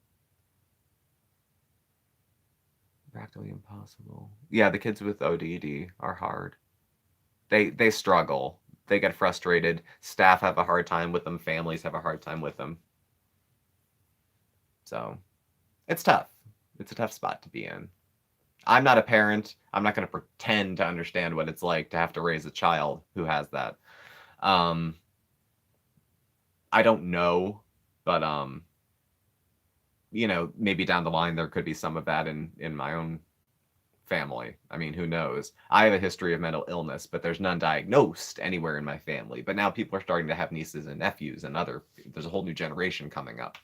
Speaker 1: Practically impossible. Yeah, the kids with ODD are hard. They struggle. They get frustrated. Staff have a hard time with them. Families have a hard time with them. So it's tough. It's a tough spot to be in. I'm not a parent. I'm not going to pretend to understand what it's like to have to raise a child who has that. I don't know, but maybe down the line there could be some of that in my own family. I mean, who knows? I have a history of mental illness, but there's none diagnosed anywhere in my family. But now people are starting to have nieces and nephews and there's a whole new generation coming up.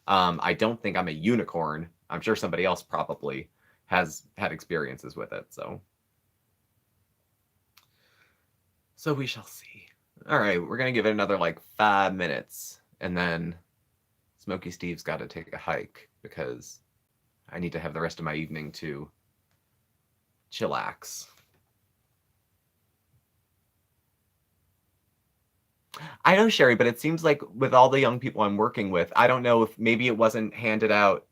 Speaker 1: I don't think I'm a unicorn. I'm sure somebody else probably has had experiences with it. So we shall see. All right, we're going to give it another 5 minutes. And then Smokey Steve's got to take a hike because I need to have the rest of my evening to chillax. I know, Sherry, but it seems like with all the young people I'm working with, I don't know if maybe it wasn't handed out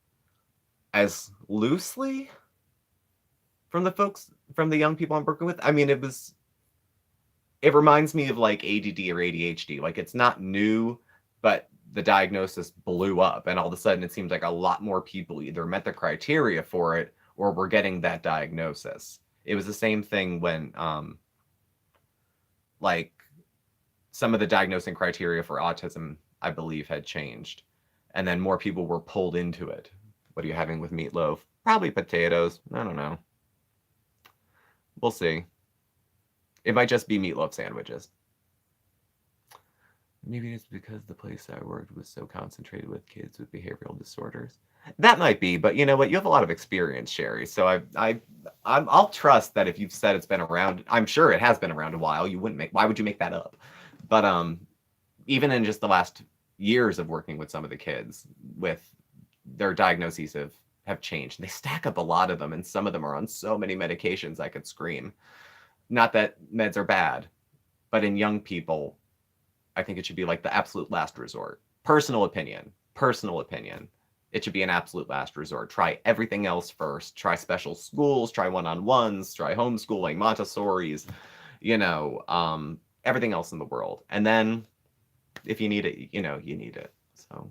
Speaker 1: as loosely from the young people I'm working with. I mean, it reminds me of like ADD or ADHD. Like it's not new, but the diagnosis blew up, and all of a sudden it seems like a lot more people either met the criteria for it or were getting that diagnosis. It was the same thing when like some of the diagnosing criteria for autism, I believe, had changed, and then more people were pulled into it. What are you having with meatloaf? Probably potatoes. I don't know. We'll see. It might just be meatloaf sandwiches. Maybe it's because the place I worked was so concentrated with kids with behavioral disorders. That might be, but you know what? You have a lot of experience, Sherry. So I'll trust that if you've said it's been around, I'm sure it has been around a while. Why would you make that up? But even in just the last years of working with some of the kids, with their diagnoses have changed. They stack up a lot of them, and some of them are on so many medications I could scream. Not that meds are bad, but in young people, I think it should be like the absolute last resort. Personal opinion. It should be an absolute last resort. Try everything else first. Try special schools, try one-on-ones, try homeschooling, Montessori's, everything else in the world. And then if you need it, you need it. So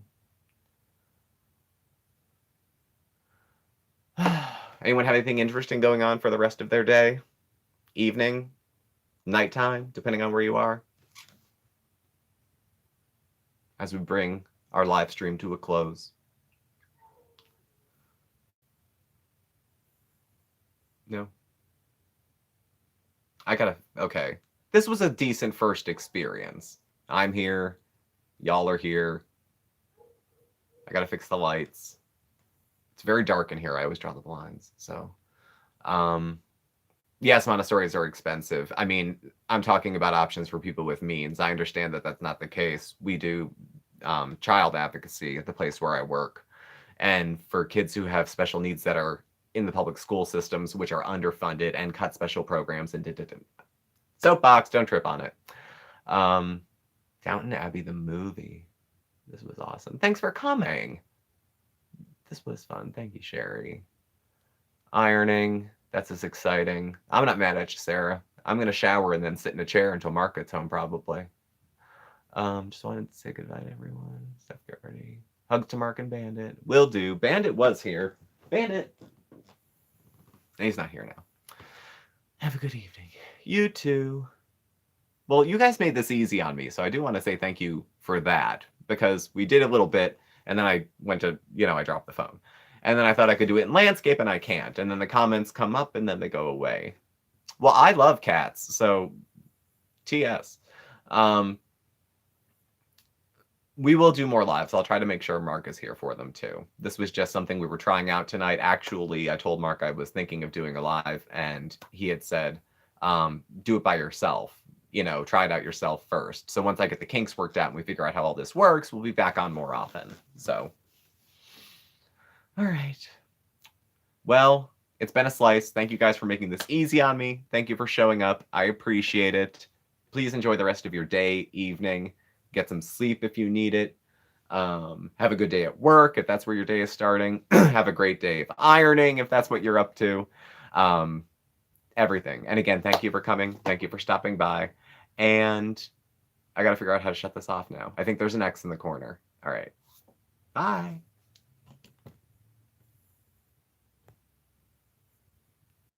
Speaker 1: anyone have anything interesting going on for the rest of their day, evening, nighttime, depending on where you are? As we bring our live stream to a close. No. Okay. This was a decent first experience. I'm here. Y'all are here. I gotta fix the lights. It's very dark in here. I always draw the blinds. So, yes, Montessori's are expensive. I mean, I'm talking about options for people with means. I understand that that's not the case. We do child advocacy at the place where I work. And for kids who have special needs that are in the public school systems, which are underfunded and cut special programs and soapbox, don't trip on it. Downton Abbey, the movie. This was awesome. Thanks for coming. This was fun. Thank you, Sherry. Ironing. That's as exciting. I'm not mad at you, Sarah. I'm going to shower and then sit in a chair until Mark gets home, probably. Just wanted to say goodbye to everyone. Steph, get ready. Hug to Mark and Bandit. Will do. Bandit was here. Bandit. And he's not here now. Have a good evening. You too. Well, you guys made this easy on me, so I do want to say thank you for that, because we did a little bit, and then I went to, I dropped the phone. And then I thought I could do it in landscape, and I can't. And then the comments come up, and then they go away. Well, I love cats, so TS. We will do more lives. I'll try to make sure Mark is here for them too. This was just something we were trying out tonight. Actually, I told Mark I was thinking of doing a live, and he had said, do it by yourself. Try it out yourself first. So once I get the kinks worked out and we figure out how all this works, we'll be back on more often. So, all right. Well, it's been a slice. Thank you guys for making this easy on me. Thank you for showing up. I appreciate it. Please enjoy the rest of your day, evening. Get some sleep if you need it. Have a good day at work if that's where your day is starting. Have a great day of ironing if that's what you're up to. Everything. And again, thank you for coming. Thank you for stopping by. And I got to figure out how to shut this off now. I think there's an X in the corner. All right. Bye.